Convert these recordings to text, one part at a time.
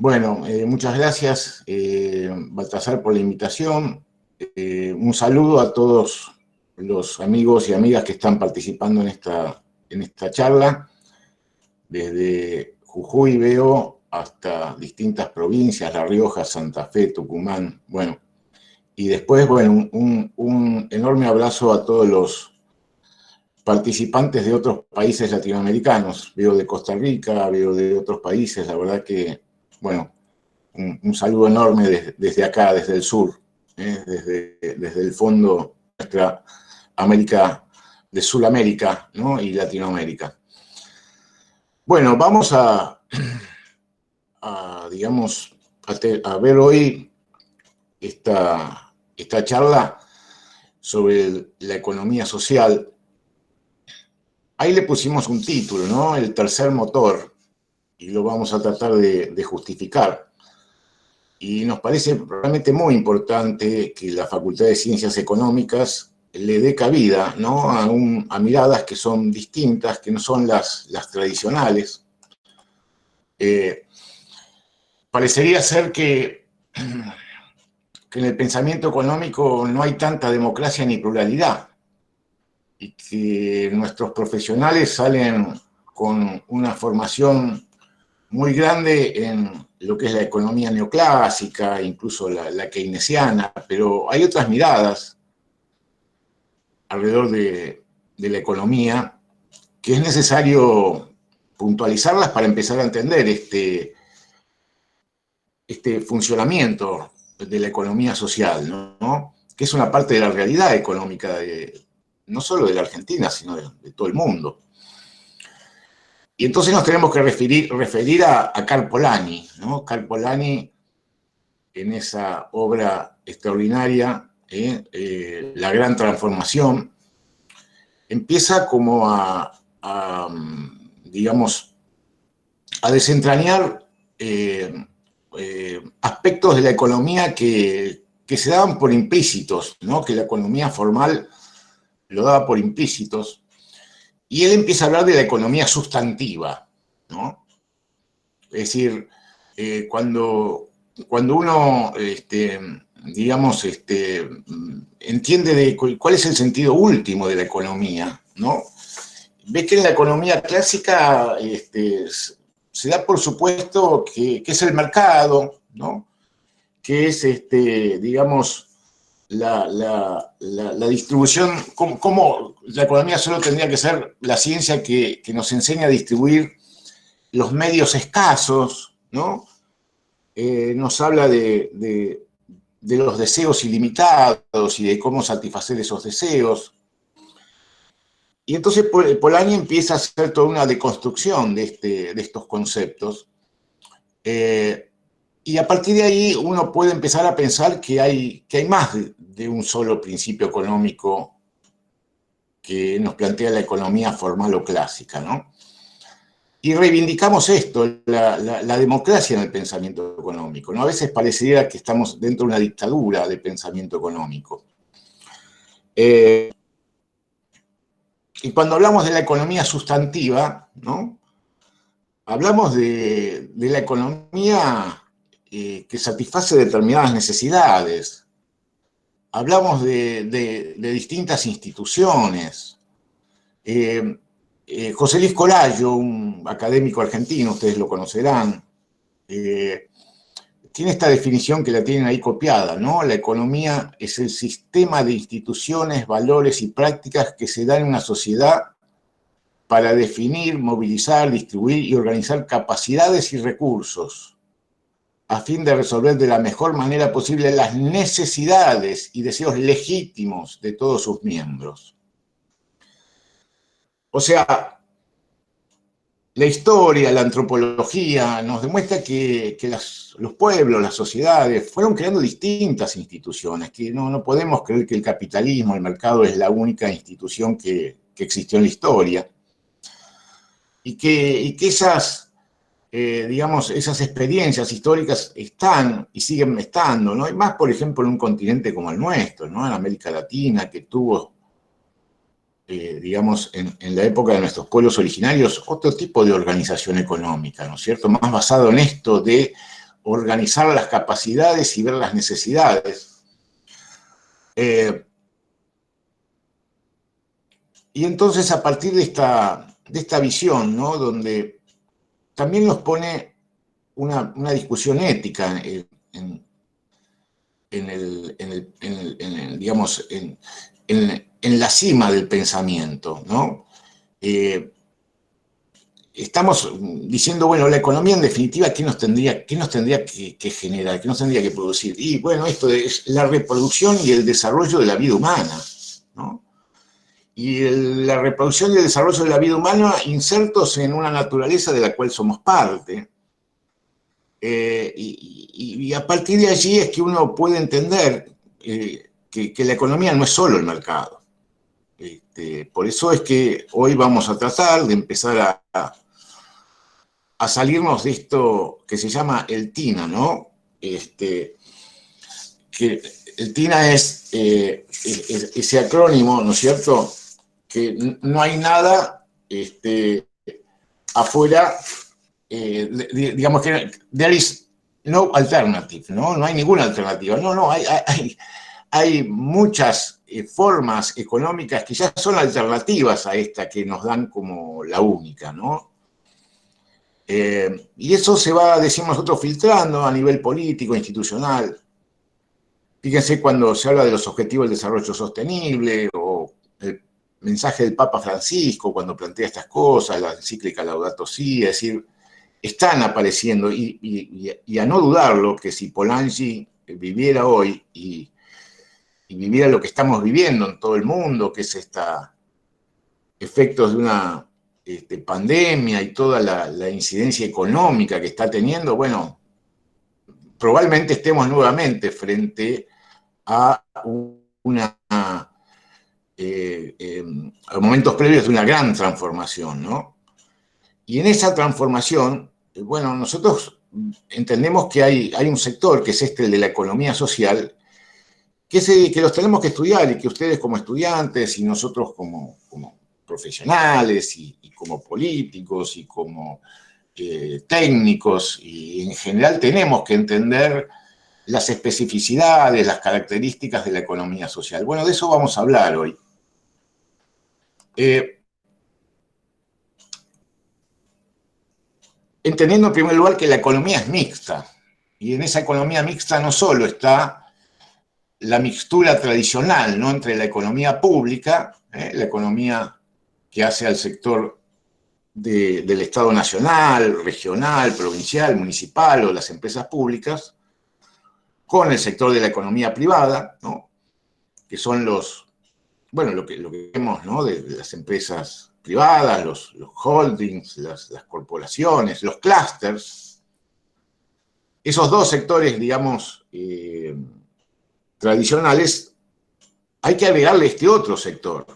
Bueno, muchas gracias, Baltasar, por la invitación. Un saludo a todos los amigos y amigas que están participando en esta charla. Desde Jujuy veo hasta distintas provincias, La Rioja, Santa Fe, Tucumán, bueno. Y después, bueno, un enorme abrazo a todos los participantes de otros países latinoamericanos. Veo de Costa Rica, veo de otros países, la verdad que, bueno, un saludo enorme desde acá, desde el sur, desde el fondo de nuestra América, de Sudamérica, ¿no? Y Latinoamérica. Bueno, vamos digamos, a ver hoy esta charla sobre la economía social. Ahí le pusimos un título, ¿no? El tercer motor, y lo vamos a tratar de justificar. Y nos parece realmente muy importante que la Facultad de Ciencias Económicas le dé cabida, ¿no? a miradas que son distintas, que no son las tradicionales. Parecería ser que en el pensamiento económico no hay tanta democracia ni pluralidad, y que nuestros profesionales salen con una formación muy grande en lo que es la economía neoclásica, incluso la keynesiana, pero hay otras miradas alrededor de la economía que es necesario puntualizarlas para empezar a entender este funcionamiento de la economía social, ¿no? Que es una parte de la realidad económica no solo de la Argentina, sino de todo el mundo. Y entonces nos tenemos que referir a Karl Polanyi, ¿no? Karl Polanyi, en esa obra extraordinaria, La Gran Transformación, empieza como digamos, a desentrañar aspectos de la economía que se daban por implícitos, ¿no? Que la economía formal lo daba por implícitos. Y él empieza a hablar de la economía sustantiva, ¿no? Es decir, cuando uno, digamos, entiende cuál es el sentido último de la economía, ¿no? Ves que en la economía clásica se da por supuesto que es el mercado, ¿no? Que es, digamos, la distribución, como la economía solo tendría que ser la ciencia que nos enseña a distribuir los medios escasos, ¿no? Nos habla de los deseos ilimitados y de cómo satisfacer esos deseos. Y entonces Polanyi empieza a hacer toda una deconstrucción de estos conceptos. Y a partir de ahí uno puede empezar a pensar que hay más de un solo principio económico que nos plantea la economía formal o clásica, ¿no? Y reivindicamos esto, la democracia en el pensamiento económico, ¿no? A veces pareciera que estamos dentro de una dictadura de pensamiento económico. Y cuando hablamos de la economía sustantiva, ¿no? Hablamos de la economía que satisface determinadas necesidades. Hablamos de distintas instituciones. José Luis Colayo, un académico argentino, ustedes lo conocerán, tiene esta definición que la tienen ahí copiada, ¿no? La economía es el sistema de instituciones, valores y prácticas que se dan en una sociedad para definir, movilizar, distribuir y organizar capacidades y recursos a fin de resolver de la mejor manera posible las necesidades y deseos legítimos de todos sus miembros. O sea, la historia, la antropología nos demuestra que los pueblos, las sociedades, fueron creando distintas instituciones, que no podemos creer que el capitalismo, el mercado, es la única institución que existió en la historia. Y que esas, digamos, esas experiencias históricas están y siguen estando, ¿no? Y más, por ejemplo, en un continente como el nuestro, ¿no? En América Latina, que tuvo, digamos, en la época de nuestros pueblos originarios, otro tipo de organización económica, ¿no es cierto? Más basado en esto de organizar las capacidades y ver las necesidades. Y entonces, a partir de esta visión, ¿no?, donde también nos pone una discusión ética digamos, en la cima del pensamiento, ¿no? Estamos diciendo, bueno, la economía en definitiva, ¿qué nos tendría que generar? ¿Qué nos tendría que producir? Y bueno, esto es la reproducción y el desarrollo de la vida humana, ¿no? Y la reproducción y el desarrollo de la vida humana insertos en una naturaleza de la cual somos parte. Y a partir de allí es que uno puede entender que la economía no es solo el mercado. Por eso es que hoy vamos a tratar de empezar a salirnos de esto que se llama el TINA, ¿no? Que el TINA es ese acrónimo, ¿no es cierto?, que no hay nada afuera, digamos que there is no alternative, ¿no? No hay ninguna alternativa. No, hay muchas formas económicas que ya son alternativas a esta que nos dan como la única, ¿no? Y eso se va, decimos nosotros, filtrando a nivel político, institucional. Fíjense cuando se habla de los objetivos del desarrollo sostenible, o el mensaje del Papa Francisco cuando plantea estas cosas, la encíclica Laudato Si, es decir, están apareciendo, y a no dudarlo, que si Polanyi viviera hoy y viviera lo que estamos viviendo en todo el mundo, que es efectos de una pandemia y toda la incidencia económica que está teniendo, bueno, probablemente estemos nuevamente frente a a momentos previos de una gran transformación, ¿no? Y en esa transformación, bueno, nosotros entendemos que hay un sector, que es el de la economía social, que los tenemos que estudiar, y que ustedes como estudiantes y nosotros como profesionales y como políticos y como técnicos y en general tenemos que entender las especificidades, las características de la economía social. Bueno, de eso vamos a hablar hoy. Entendiendo en primer lugar que la economía es mixta, y en esa economía mixta no solo está la mixtura tradicional, ¿no?, entre la economía pública, la economía que hace al sector del Estado nacional, regional, provincial, municipal, o las empresas públicas, con el sector de la economía privada, ¿no?, que son lo que vemos, ¿no?, de las empresas privadas, los holdings, las corporaciones, los clústeres. Esos dos sectores, digamos, tradicionales, hay que agregarle este otro sector,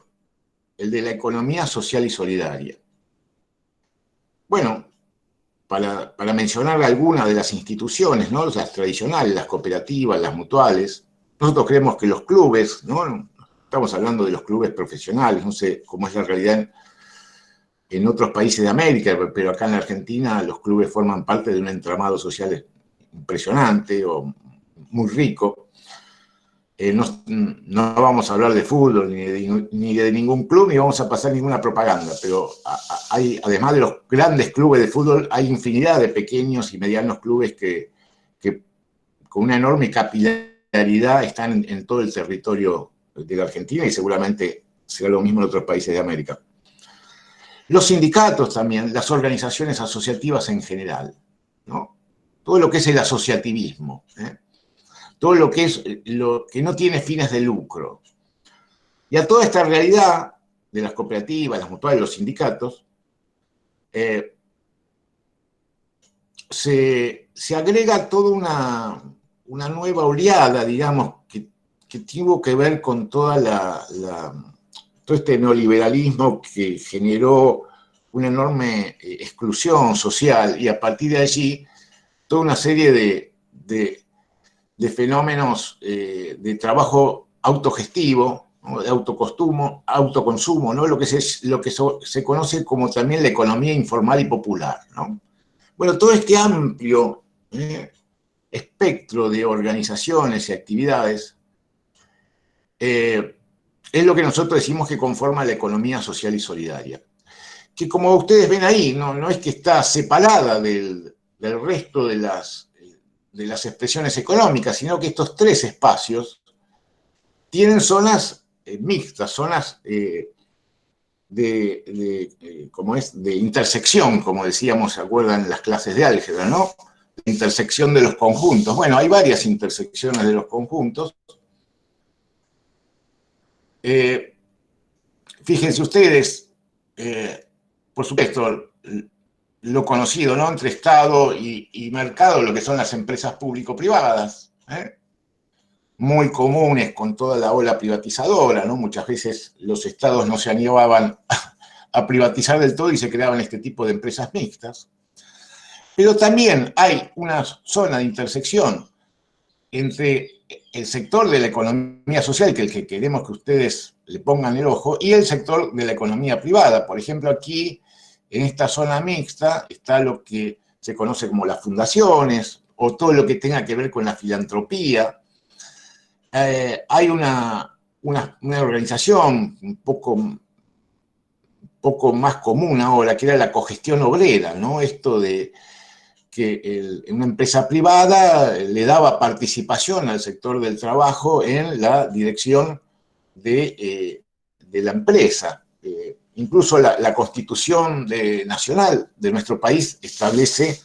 el de la economía social y solidaria. Bueno, para mencionar algunas de las instituciones, ¿no?, las tradicionales, las cooperativas, las mutuales, nosotros creemos que los clubes, ¿no?, estamos hablando de los clubes profesionales, no sé cómo es la realidad en otros países de América, pero acá en la Argentina los clubes forman parte de un entramado social impresionante o muy rico. No vamos a hablar de fútbol ni de ningún club, ni vamos a pasar ninguna propaganda, pero además de los grandes clubes de fútbol, hay infinidad de pequeños y medianos clubes que con una enorme capilaridad están en todo el territorio de la Argentina, y seguramente será lo mismo en otros países de América. Los sindicatos también, las organizaciones asociativas en general, ¿no? Todo lo que es el asociativismo, todo lo que no tiene fines de lucro. Y a toda esta realidad de las cooperativas, las mutuales, los sindicatos, se agrega toda una nueva oleada, digamos, que tuvo que ver con todo este neoliberalismo que generó una enorme exclusión social, y a partir de allí toda una serie de fenómenos de trabajo autogestivo, ¿no?, de autoconsumo, ¿no?, lo que se conoce como también la economía informal y popular, ¿no? Bueno, todo este amplio espectro de organizaciones y actividades, es lo que nosotros decimos que conforma la economía social y solidaria. Que como ustedes ven ahí, no es que está separada del resto de las expresiones económicas, sino que estos tres espacios tienen zonas mixtas, zonas de intersección, como decíamos, ¿se acuerdan en las clases de álgebra, no? Intersección de los conjuntos. Bueno, hay varias intersecciones de los conjuntos. Fíjense ustedes, por supuesto, lo conocido, ¿no? Entre Estado y mercado, lo que son las empresas público-privadas, muy comunes con toda la ola privatizadora, ¿no? Muchas veces los estados no se animaban a privatizar del todo y se creaban este tipo de empresas mixtas. Pero también hay una zona de intersección entre el sector de la economía social, que es el que queremos que ustedes le pongan el ojo, y el sector de la economía privada. Por ejemplo, aquí, en esta zona mixta, está lo que se conoce como las fundaciones, o todo lo que tenga que ver con la filantropía. Hay una organización un poco más común ahora, que era la cogestión obrera, ¿no? Esto de que una empresa privada le daba participación al sector del trabajo en la dirección de la empresa. Incluso la Constitución nacional de nuestro país establece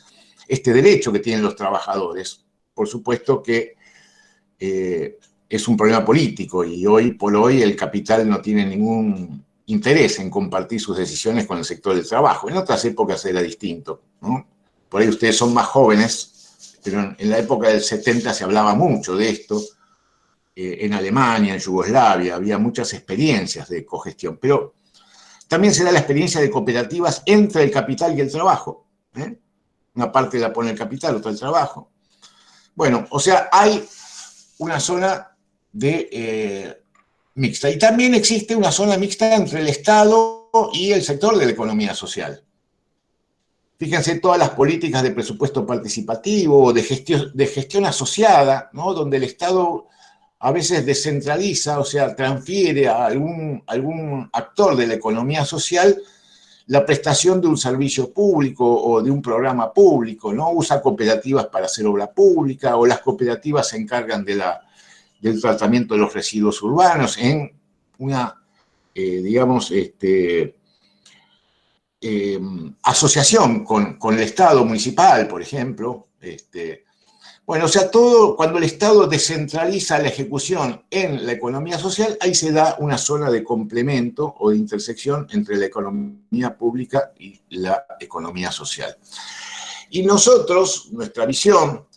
este derecho que tienen los trabajadores. Por supuesto que es un problema político y hoy por hoy el capital no tiene ningún interés en compartir sus decisiones con el sector del trabajo. En otras épocas era distinto, ¿no? Por ahí ustedes son más jóvenes, pero en la época del 70 se hablaba mucho de esto. En Alemania, en Yugoslavia, había muchas experiencias de cogestión, pero también se da la experiencia de cooperativas entre el capital y el trabajo. Una parte la pone el capital, otra el trabajo. Bueno, o sea, hay una zona mixta. Y también existe una zona mixta entre el Estado y el sector de la economía social. Fíjense todas las políticas de presupuesto participativo, de gestión asociada, ¿no? Donde el Estado a veces descentraliza, o sea, transfiere a algún actor de la economía social la prestación de un servicio público o de un programa público, ¿no? Usa cooperativas para hacer obra pública, o las cooperativas se encargan del tratamiento de los residuos urbanos en una, digamos, asociación con el Estado municipal, por ejemplo. Bueno, o sea, todo cuando el Estado descentraliza la ejecución en la economía social, ahí se da una zona de complemento o de intersección entre la economía pública y la economía social. Y nosotros, nuestra visión,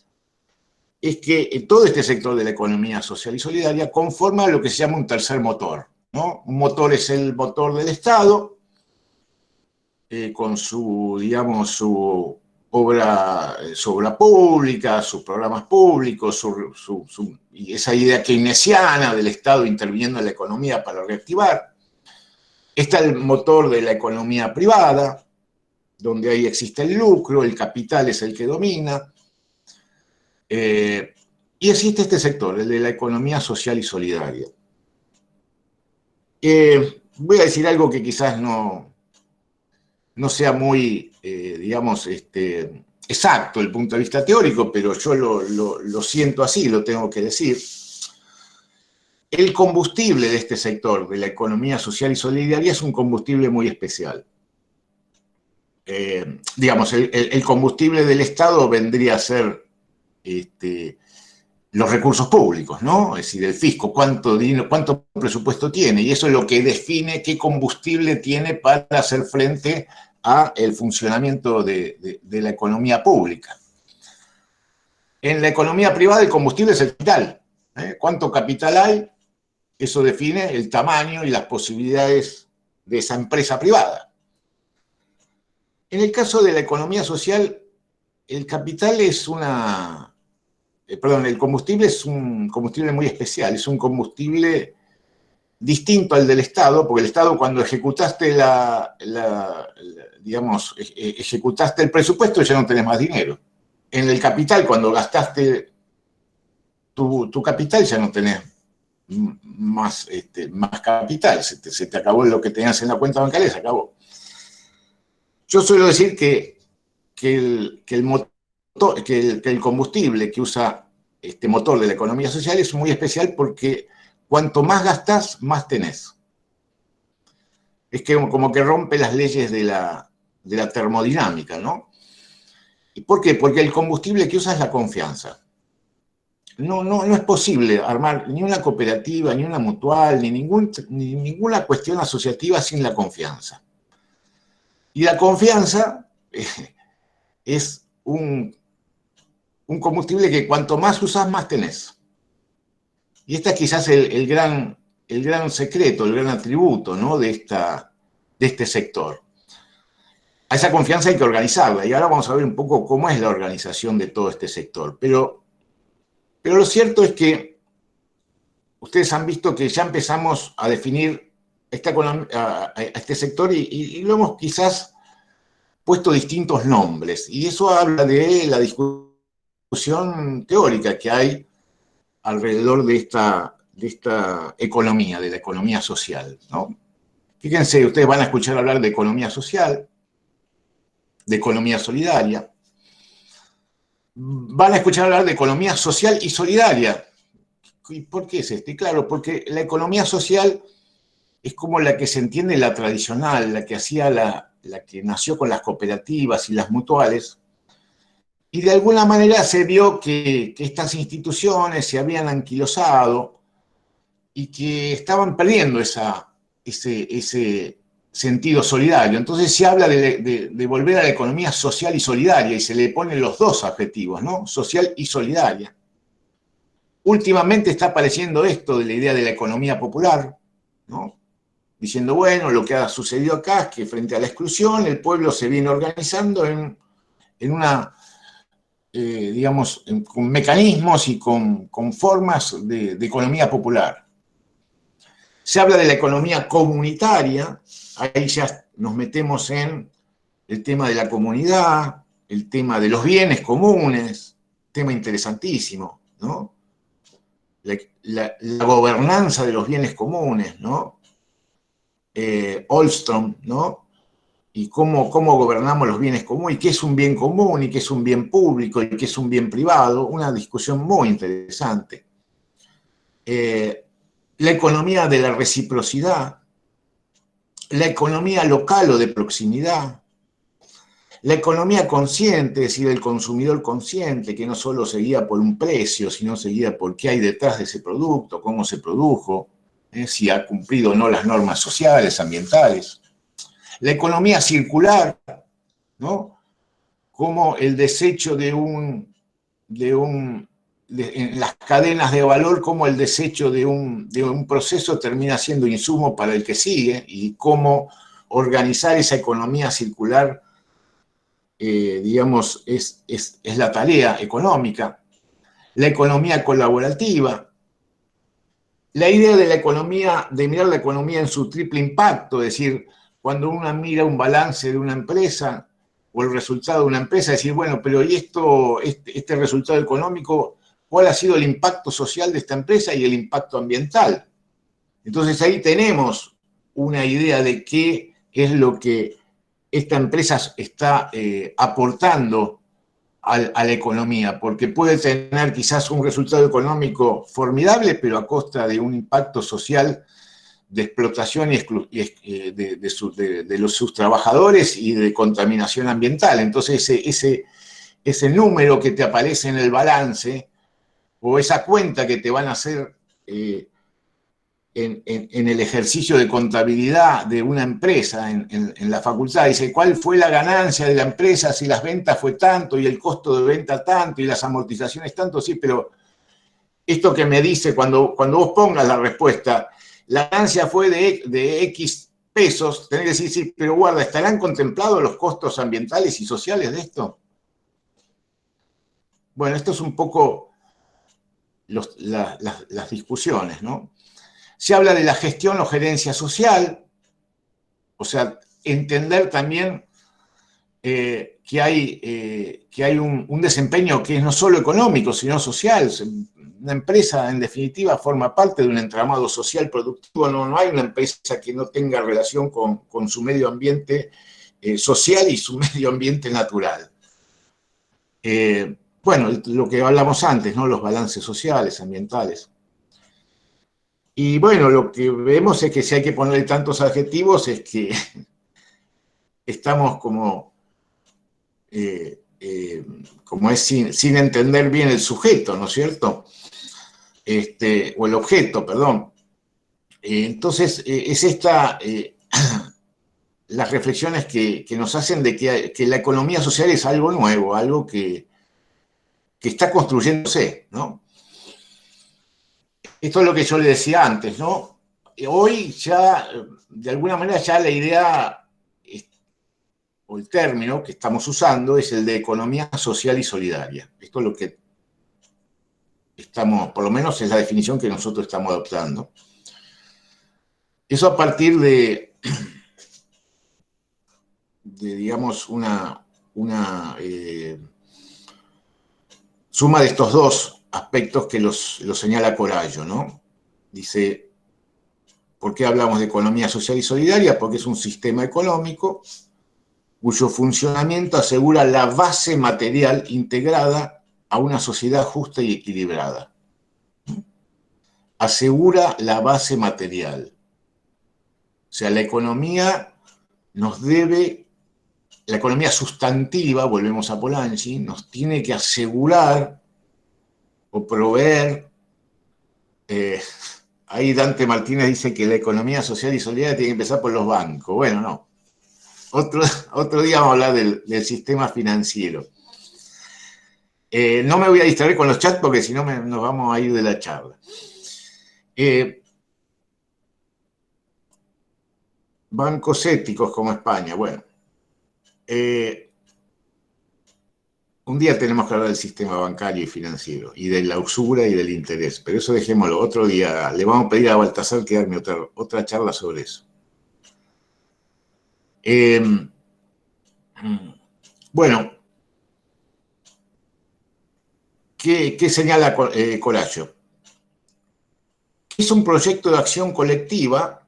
es que todo este sector de la economía social y solidaria conforma lo que se llama un tercer motor, ¿no? Un motor es el motor del Estado, con su, digamos, su obra pública, sus programas públicos, y esa idea keynesiana del Estado interviniendo en la economía para reactivar. Está el motor de la economía privada, donde ahí existe el lucro, el capital es el que domina. Y existe este sector, el de la economía social y solidaria. Voy a decir algo que quizás no sea muy, digamos, exacto el punto de vista teórico, pero yo lo siento así, lo tengo que decir. El combustible de este sector, de la economía social y solidaria, es un combustible muy especial. Digamos, el combustible del Estado vendría a ser los recursos públicos, ¿no? Es decir, el fisco, cuánto presupuesto tiene, y eso es lo que define qué combustible tiene para hacer frente al funcionamiento de la economía pública. En la economía privada el combustible es el capital. ¿Cuánto capital hay? Eso define el tamaño y las posibilidades de esa empresa privada. En el caso de la economía social, el capital es el combustible es un combustible muy especial, es un combustible distinto al del Estado, porque el Estado cuando ejecutaste digamos, ejecutaste el presupuesto ya no tenés más dinero. en el capital, cuando gastaste tu capital, ya no tenés más capital, se te acabó lo que tenías en la cuenta bancaria, se acabó. Yo suelo decir que el combustible que usa este motor de la economía social es muy especial porque cuanto más gastás, más tenés. Es que como que rompe las leyes de la termodinámica, ¿no? ¿Y por qué? Porque el combustible que usa es la confianza. No es posible armar ni una cooperativa, ni una mutual, ni ninguna cuestión asociativa sin la confianza. Y la confianza es un combustible que cuanto más usas, más tenés. Y este es quizás el gran secreto, el gran atributo, ¿no?, de este sector. A esa confianza hay que organizarla, y ahora vamos a ver un poco cómo es la organización de todo este sector. Pero lo cierto es que ustedes han visto que ya empezamos a definir a este sector y lo hemos quizás puesto distintos nombres. Y eso habla de la discusión teórica que hay alrededor de esta economía, de la economía social, ¿no? Fíjense, ustedes van a escuchar hablar de economía social, de economía solidaria, van a escuchar hablar de economía social y solidaria. ¿Y por qué es esto? Y claro, porque la economía social es como la que se entiende, la tradicional, la que la que nació con las cooperativas y las mutuales, y de alguna manera se vio que estas instituciones se habían anquilosado y que estaban perdiendo ese sentido solidario. Entonces se habla de volver a la economía social y solidaria, y se le ponen los dos adjetivos, ¿no? Social y solidaria. Últimamente está apareciendo esto de la idea de la economía popular, ¿no? Diciendo, bueno, lo que ha sucedido acá es que frente a la exclusión el pueblo se viene organizando en una, digamos, con mecanismos y con formas de economía popular. Se habla de la economía comunitaria, ahí ya nos metemos en el tema de la comunidad, el tema de los bienes comunes, tema interesantísimo, ¿no? La gobernanza de los bienes comunes, ¿no? Ostrom, ¿no? Y cómo gobernamos los bienes comunes, y qué es un bien común, y qué es un bien público, y qué es un bien privado, una discusión muy interesante. La economía de la reciprocidad, la economía local o de proximidad, la economía consciente, es decir, el consumidor consciente, que no solo se guía por un precio, sino se guía por qué hay detrás de ese producto, cómo se produjo, si ha cumplido o no las normas sociales, ambientales. La economía circular, ¿no? Como el desecho en las cadenas de valor, como el desecho de un proceso termina siendo insumo para el que sigue, y cómo organizar esa economía circular, digamos, es la tarea económica. La economía colaborativa, la idea de la economía, de mirar la economía en su triple impacto, es decir, cuando uno mira un balance de una empresa o el resultado de una empresa, decir, bueno, pero ¿y este resultado económico, cuál ha sido el impacto social de esta empresa y el impacto ambiental? Entonces ahí tenemos una idea de qué es lo que esta empresa está aportando a la economía, porque puede tener quizás un resultado económico formidable, pero a costa de un impacto social de explotación de sus trabajadores y de contaminación ambiental. Entonces ese número que te aparece en el balance, o esa cuenta que te van a hacer en el ejercicio de contabilidad de una empresa en la facultad, dice cuál fue la ganancia de la empresa si las ventas fue tanto y el costo de venta tanto y las amortizaciones tanto, sí, pero esto que me dice cuando vos pongas la respuesta, la ganancia fue de X pesos, tenés que decir, sí, pero guarda, ¿estarán contemplados los costos ambientales y sociales de esto? Bueno, esto es un poco las discusiones, ¿no? Se habla de la gestión o gerencia social, o sea, entender también que hay un desempeño que es no solo económico, sino social. Una empresa, en definitiva, forma parte de un entramado social productivo. No hay una empresa que no tenga relación con su medio ambiente social y su medio ambiente natural. Bueno, lo que hablamos antes, ¿no? Los balances sociales, ambientales. Y bueno, lo que vemos es que si hay que ponerle tantos adjetivos es que estamos como es sin entender bien el sujeto, ¿no es cierto? O el objeto, perdón. Entonces, es esta, las reflexiones que nos hacen de que la economía social es algo nuevo, algo que está construyéndose, ¿no? Esto es lo que yo le decía antes, ¿no? Hoy ya, de alguna manera, ya la idea o el término que estamos usando es el de economía social y solidaria. Esto es lo que estamos, por lo menos es la definición que nosotros estamos adoptando. Eso a partir de digamos, una suma de estos dos aspectos que los señala Corallo, ¿no? Dice, ¿por qué hablamos de economía social y solidaria? Porque es un sistema económico cuyo funcionamiento asegura la base material integrada a una sociedad justa y equilibrada. Asegura la base material. O sea, la economía nos debe, la economía sustantiva, volvemos a Polanyi, nos tiene que asegurar o proveer. Ahí Dante Martínez dice que la economía social y solidaria tiene que empezar por los bancos. Bueno, no. Otro día vamos a hablar del sistema financiero. No me voy a distraer con los chats porque si no nos vamos a ir de la charla. Bancos éticos como España. Bueno, un día tenemos que hablar del sistema bancario y financiero y de la usura y del interés, pero eso dejémoslo. Otro día le vamos a pedir a Baltasar que darme otra charla sobre eso. Bueno, ¿qué señala Corallo? Es un proyecto de acción colectiva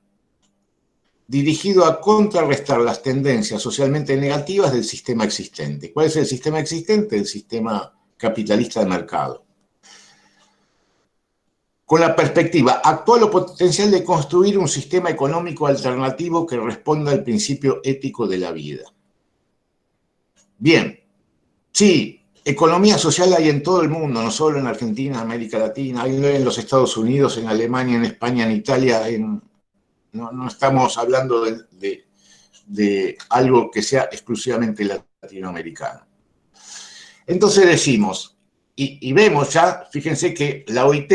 dirigido a contrarrestar las tendencias socialmente negativas del sistema existente. ¿Cuál es el sistema existente? El sistema capitalista de mercado. Con la perspectiva actual o potencial de construir un sistema económico alternativo que responda al principio ético de la vida. Bien, sí, economía social hay en todo el mundo, no solo en Argentina, América Latina, hay en los Estados Unidos, en Alemania, en España, en Italia, no estamos hablando de algo que sea exclusivamente latinoamericano. Entonces decimos, y vemos ya, fíjense que la OIT,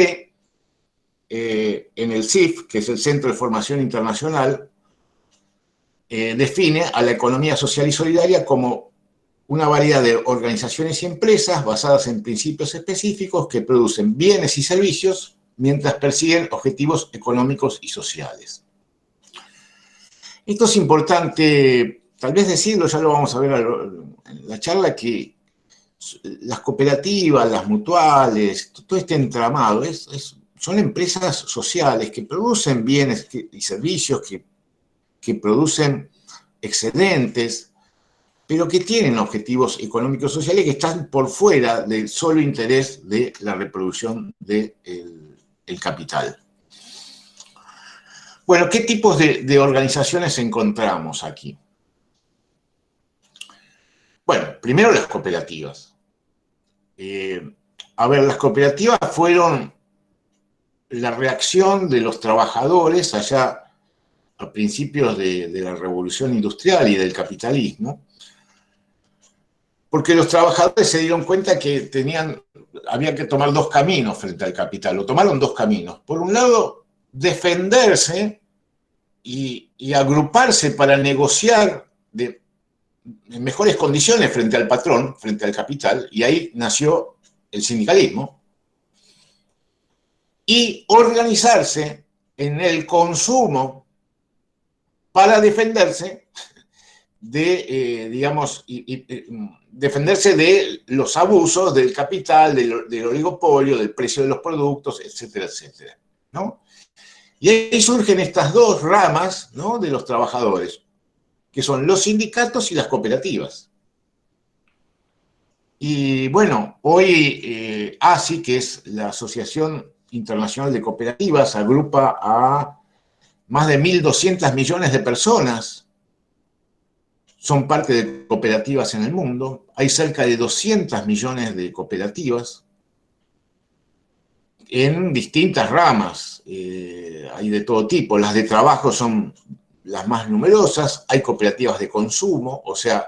en el CIF, que es el Centro de Formación Internacional, define a la economía social y solidaria como una variedad de organizaciones y empresas basadas en principios específicos que producen bienes y servicios mientras persiguen objetivos económicos y sociales. Esto es importante, tal vez decirlo, ya lo vamos a ver en la charla, que las cooperativas, las mutuales, todo este entramado, son empresas sociales que producen bienes y servicios, que producen excedentes, pero que tienen objetivos económicos sociales que están por fuera del solo interés de la reproducción del capital. Bueno, ¿qué tipos de organizaciones encontramos aquí? Bueno, primero las cooperativas. Las cooperativas fueron la reacción de los trabajadores allá a principios de la revolución industrial y del capitalismo, porque los trabajadores se dieron cuenta que había que tomar dos caminos frente al capital. Lo tomaron dos caminos. Por un lado, defenderse y agruparse para negociar en mejores condiciones frente al patrón, frente al capital, y ahí nació el sindicalismo. Y organizarse en el consumo para defenderse digamos, defenderse de los abusos del capital, del oligopolio, del precio de los productos, etcétera, etcétera, ¿no? Y ahí surgen estas dos ramas, ¿no?, de los trabajadores, que son los sindicatos y las cooperativas. Y bueno, hoy ASI, que es la Asociación Internacional de Cooperativas, agrupa a más de 1.200 millones de personas, son parte de cooperativas en el mundo, hay cerca de 200 millones de cooperativas en distintas ramas, hay de todo tipo, las de trabajo son las más numerosas, hay cooperativas de consumo, o sea,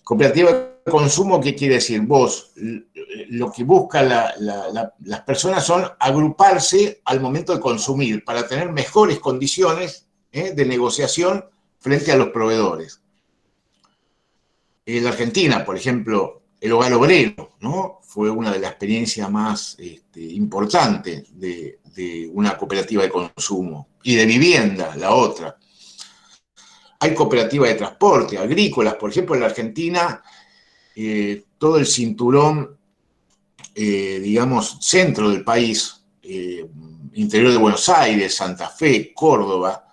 cooperativa de consumo, ¿qué quiere decir? Vos, lo que buscan las personas son agruparse al momento de consumir para tener mejores condiciones de negociación frente a los proveedores. En la Argentina, por ejemplo, el hogar obrero, ¿no?, fue una de las experiencias más importantes de una cooperativa de consumo, y de vivienda, la otra. Hay cooperativas de transporte, agrícolas, por ejemplo, en la Argentina, todo el cinturón, digamos, centro del país, interior de Buenos Aires, Santa Fe, Córdoba,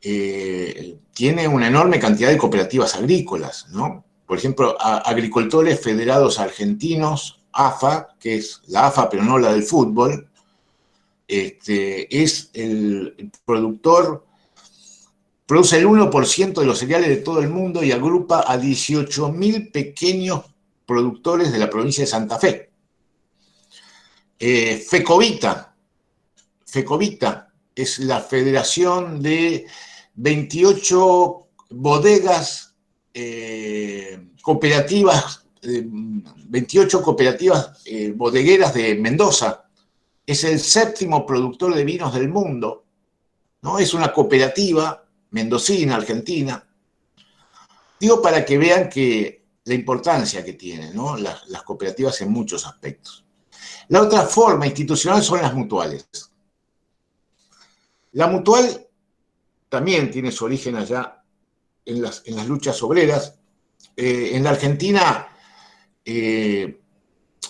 tiene una enorme cantidad de cooperativas agrícolas, ¿no? Por ejemplo, Agricultores Federados Argentinos, AFA, que es la AFA pero no la del fútbol, es el productor, produce el 1% de los cereales de todo el mundo y agrupa a 18.000 pequeños productores de la provincia de Santa Fe. FECOVITA es la federación de 28 bodegas cooperativas, 28 cooperativas bodegueras de Mendoza. Es el 7º productor de vinos del mundo, ¿no? Es una cooperativa mendocina, argentina. Digo, para que vean que la importancia que tienen, ¿no?, las cooperativas en muchos aspectos. La otra forma institucional son las mutuales. La mutual también tiene su origen allá en las luchas obreras. En la Argentina,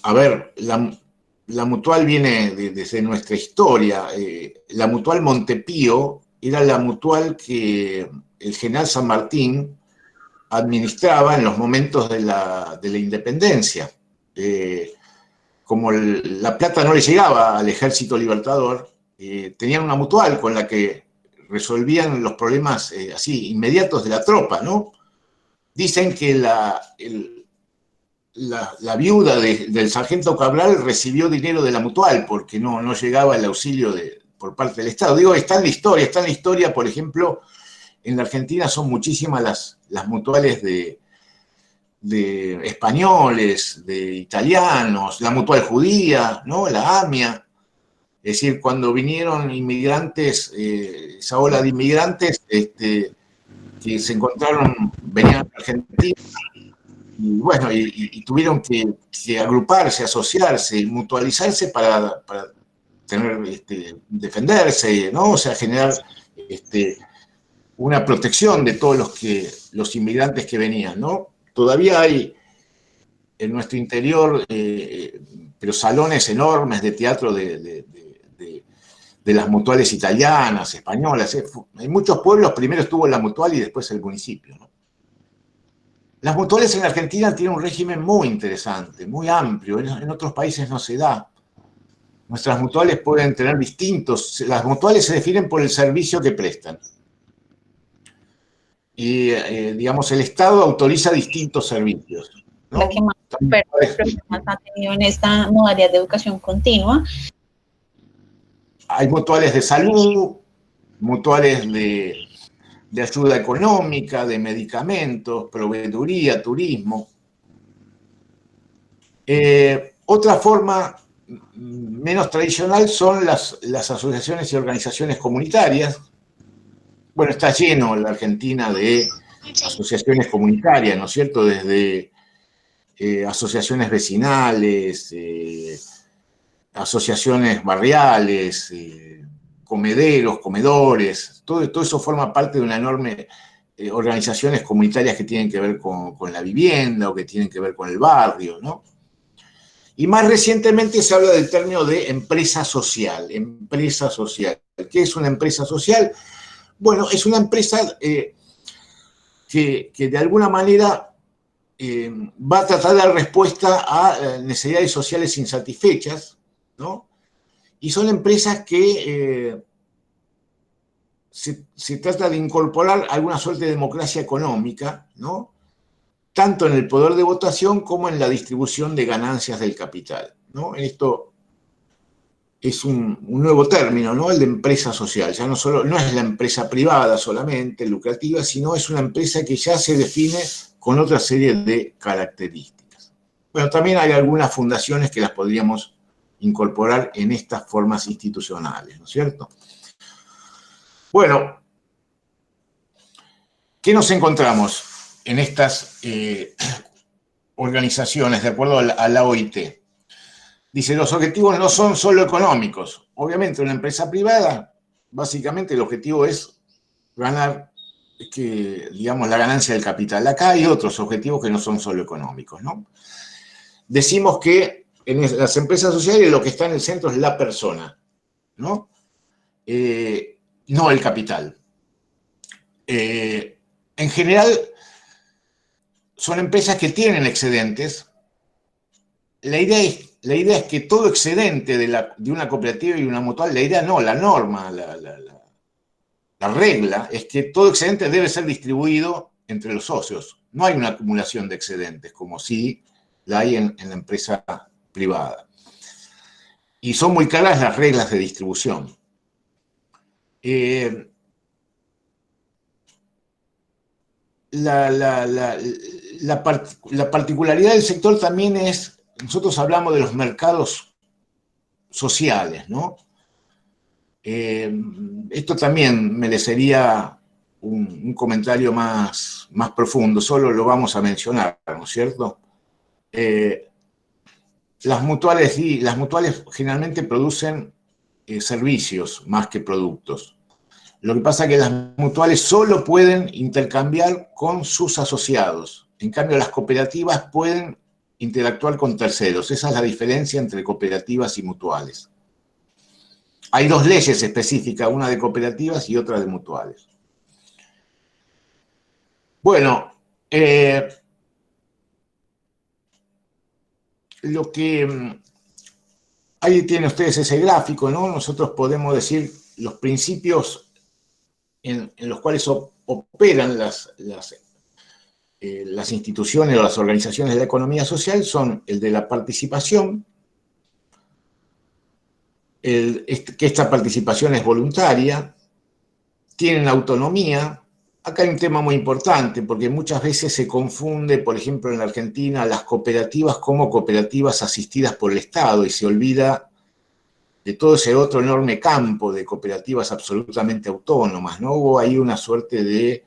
a ver, la mutual viene desde nuestra historia. La mutual Montepío era la mutual que el general San Martín administraba en los momentos de la independencia. Como la plata no le llegaba al ejército libertador, tenían una mutual con la que resolvían los problemas así inmediatos de la tropa, ¿no? Dicen que la viuda del sargento Cabral recibió dinero de la mutual porque no llegaba el auxilio por parte del Estado. Digo, está en la historia, por ejemplo, en la Argentina son muchísimas las mutuales de españoles, de italianos, la mutual judía, ¿no?, la AMIA. Es decir, cuando vinieron inmigrantes, esa ola de inmigrantes que se encontraron, venían a Argentina, y bueno, y tuvieron que agruparse, asociarse, mutualizarse para tener, defenderse, ¿no? O sea, generar una protección de todos los inmigrantes que venían, ¿no? Todavía hay en nuestro interior, pero salones enormes de teatro de las mutuales italianas, españolas. En muchos pueblos primero estuvo la mutual y después el municipio, ¿no? Las mutuales en Argentina tienen un régimen muy interesante, muy amplio. En otros países no se da. Nuestras mutuales pueden tener distintos. Las mutuales se definen por el servicio que prestan. Y, digamos, el Estado autoriza distintos servicios, ¿no? La que más problemas ha tenido en esta modalidad de educación continua. Hay mutuales de salud, mutuales de ayuda económica, de medicamentos, proveeduría, turismo. Otra forma menos tradicional son las asociaciones y organizaciones comunitarias. Bueno, está lleno la Argentina de asociaciones comunitarias, ¿no es cierto? Desde asociaciones vecinales, asociaciones barriales, comederos, comedores, todo eso forma parte de una enorme organizaciones comunitarias que tienen que ver con la vivienda o que tienen que ver con el barrio, ¿no? Y más recientemente se habla del término de empresa social. Empresa social. ¿Qué es una empresa social? Bueno, es una empresa que de alguna manera va a tratar de dar respuesta a necesidades sociales insatisfechas, ¿no? Y son empresas que se trata de incorporar alguna suerte de democracia económica, ¿no? Tanto en el poder de votación como en la distribución de ganancias del capital, ¿no? Esto es un nuevo término, ¿no? El de empresa social. Ya no es la empresa privada solamente, lucrativa, sino es una empresa que ya se define con otra serie de características. Bueno, también hay algunas fundaciones que las podríamos incorporar en estas formas institucionales, ¿no es cierto? Bueno, ¿qué nos encontramos en estas organizaciones de acuerdo a la OIT? Dice, los objetivos no son solo económicos. Obviamente, una empresa privada, básicamente el objetivo es ganar, digamos, la ganancia del capital. Acá hay otros objetivos que no son solo económicos, ¿no? Decimos que en las empresas sociales lo que está en el centro es la persona, ¿no? No el capital. En general, son empresas que tienen excedentes. La idea es que todo excedente de una cooperativa y una mutual, la idea no, la norma, la regla es que todo excedente debe ser distribuido entre los socios. No hay una acumulación de excedentes, como sí la hay en la empresa privada. Y son muy claras las reglas de distribución. La particularidad del sector también es, nosotros hablamos de los mercados sociales, ¿no? Esto también merecería un comentario más profundo, solo lo vamos a mencionar, ¿no es cierto? Las mutuales generalmente producen servicios más que productos. Lo que pasa es que las mutuales solo pueden intercambiar con sus asociados. En cambio, las cooperativas pueden interactuar con terceros. Esa es la diferencia entre cooperativas y mutuales. Hay dos leyes específicas, una de cooperativas y otra de mutuales. Bueno, lo que... Ahí tienen ustedes ese gráfico, ¿no? Nosotros podemos decir los principios en los cuales operan las instituciones o las organizaciones de la economía social son el de la participación, que esta participación es voluntaria, tienen autonomía. Acá hay un tema muy importante, porque muchas veces se confunde, por ejemplo, en la Argentina, las cooperativas como cooperativas asistidas por el Estado y se olvida de todo ese otro enorme campo de cooperativas absolutamente autónomas, ¿no? Hubo ahí una suerte de,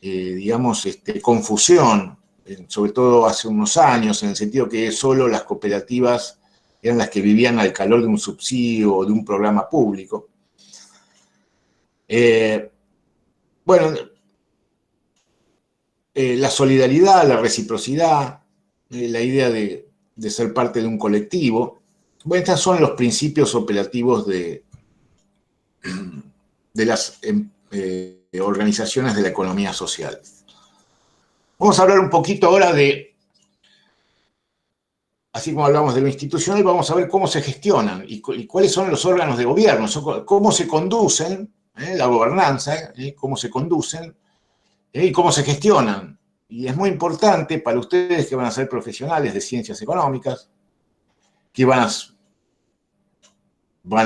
digamos, confusión, sobre todo hace unos años, en el sentido que solo las cooperativas eran las que vivían al calor de un subsidio o de un programa público. Bueno, la solidaridad, la reciprocidad, la idea de ser parte de un colectivo. Bueno, estos son los principios operativos de las organizaciones de la economía social. Vamos a hablar un poquito ahora de, así como hablamos de lo institucional, vamos a ver cómo se gestionan y cuáles son los órganos de gobierno, cómo se conducen, la gobernanza, cómo se conducen y cómo se gestionan. Y es muy importante para ustedes que van a ser profesionales de ciencias económicas, que van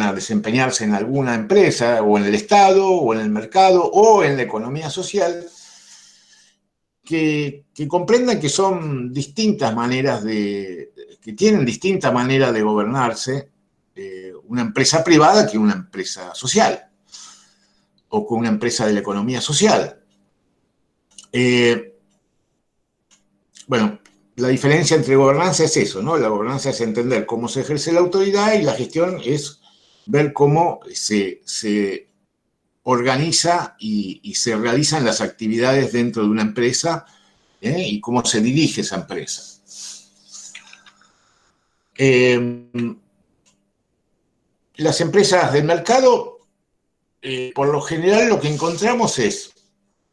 a desempeñarse en alguna empresa, o en el Estado, o en el mercado, o en la economía social, que comprendan que son distintas maneras que tienen distinta manera de gobernarse una empresa privada que una empresa social, o con una empresa de la economía social. Bueno, la diferencia entre gobernanza es eso, ¿no? La gobernanza es entender cómo se ejerce la autoridad y la gestión es ver cómo se organiza y se realizan las actividades dentro de una empresa y cómo se dirige esa empresa. Las empresas del mercado, por lo general, lo que encontramos es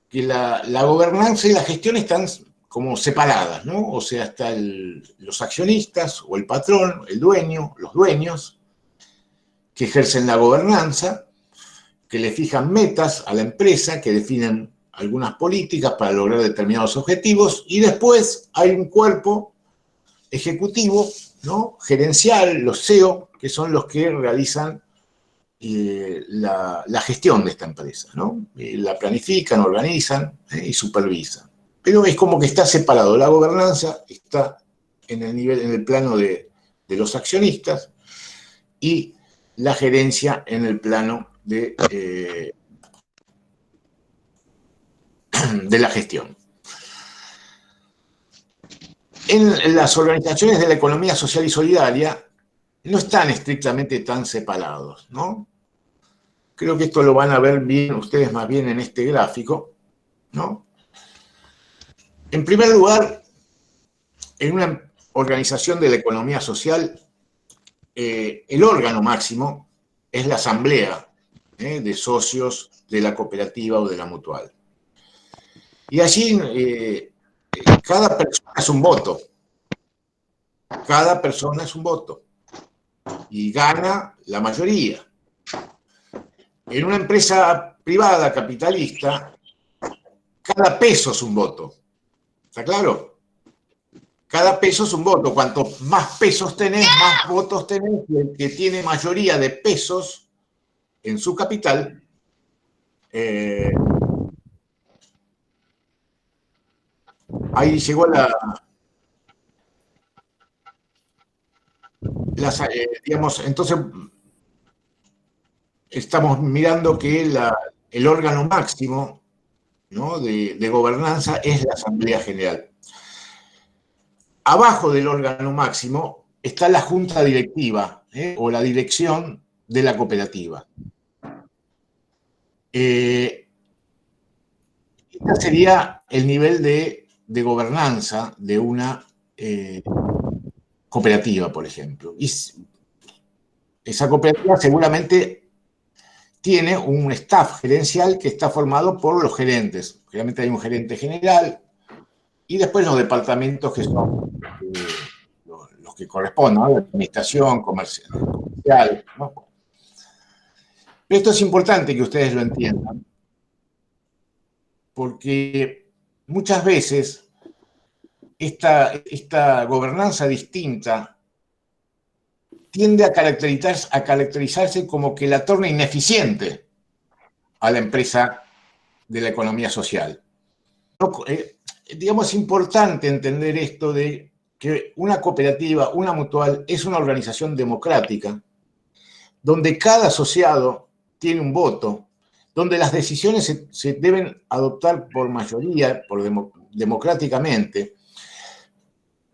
que la gobernanza y la gestión están como separadas, ¿no? O sea, están los accionistas o el patrón, el dueño, los dueños, que ejercen la gobernanza, que le fijan metas a la empresa, que definen algunas políticas para lograr determinados objetivos, y después hay un cuerpo ejecutivo, ¿no? Gerencial, los CEO, que son los que realizan la gestión de esta empresa, ¿no? La planifican, organizan y supervisan. Pero es como que está separado. La gobernanza está en el plano de los accionistas y la gerencia en el plano de la gestión. En las organizaciones de la economía social y solidaria no están estrictamente tan separados, ¿no? Creo que esto lo van a ver bien ustedes más bien en este gráfico, ¿no? En primer lugar, en una organización de la economía social, el órgano máximo es la asamblea de socios de la cooperativa o de la mutual. Y allí cada persona es un voto. Cada persona es un voto. Y gana la mayoría. En una empresa privada capitalista, cada peso es un voto. ¿Está claro? Cada peso es un voto. Cuanto más pesos tenés, más votos tenés. Y el que tiene mayoría de pesos en su capital, ahí llegó digamos, entonces estamos mirando que el órgano máximo, ¿no? de gobernanza es la Asamblea General. Abajo del órgano máximo está la junta directiva o la dirección de la cooperativa. Este sería el nivel de gobernanza de una cooperativa, por ejemplo. Y esa cooperativa seguramente tiene un staff gerencial que está formado por los gerentes. Generalmente hay un gerente general y después los departamentos que son los que corresponden, ¿no? La administración, comercial, ¿no? Pero esto es importante que ustedes lo entiendan, porque muchas veces esta gobernanza distinta tiende a caracterizarse como que la torna ineficiente a la empresa de la economía social. Digamos, es importante entender esto de que una cooperativa, una mutual, es una organización democrática, donde cada asociado tiene un voto, donde las decisiones se deben adoptar por mayoría, democráticamente,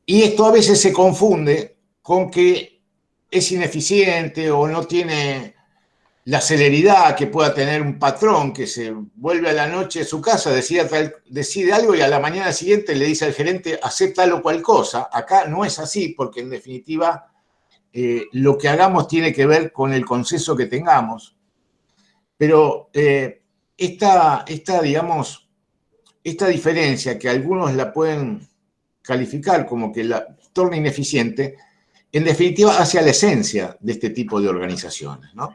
y esto a veces se confunde con que es ineficiente o no tiene la celeridad que pueda tener un patrón que se vuelve a la noche de su casa, decide algo y a la mañana siguiente le dice al gerente, hacé tal o cual cosa. Acá no es así, porque en definitiva lo que hagamos tiene que ver con el consenso que tengamos. Pero digamos, esta diferencia que algunos la pueden calificar como que la torna ineficiente, en definitiva hacia la esencia de este tipo de organizaciones, ¿no?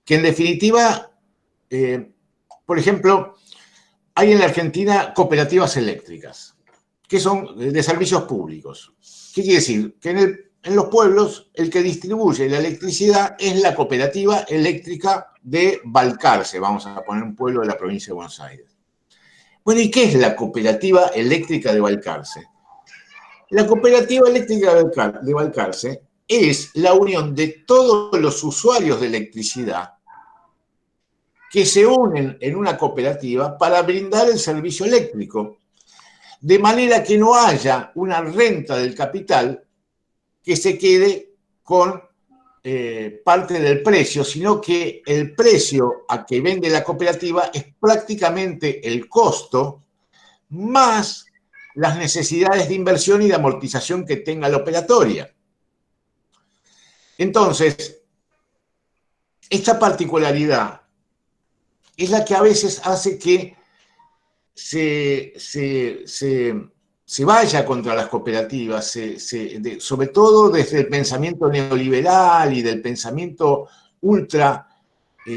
Que en definitiva, por ejemplo, hay en la Argentina cooperativas eléctricas, que son de servicios públicos. ¿Qué quiere decir? Que en los pueblos el que distribuye la electricidad es la cooperativa eléctrica de Balcarce, vamos a poner un pueblo de la provincia de Buenos Aires. Bueno, ¿y qué es la cooperativa eléctrica de Balcarce? La cooperativa eléctrica de Balcarce es la unión de todos los usuarios de electricidad que se unen en una cooperativa para brindar el servicio eléctrico, de manera que no haya una renta del capital que se quede con parte del precio, sino que el precio a que vende la cooperativa es prácticamente el costo más las necesidades de inversión y de amortización que tenga la operatoria. Entonces, esta particularidad es la que a veces hace que se vaya contra las cooperativas, sobre todo desde el pensamiento neoliberal y del pensamiento ultra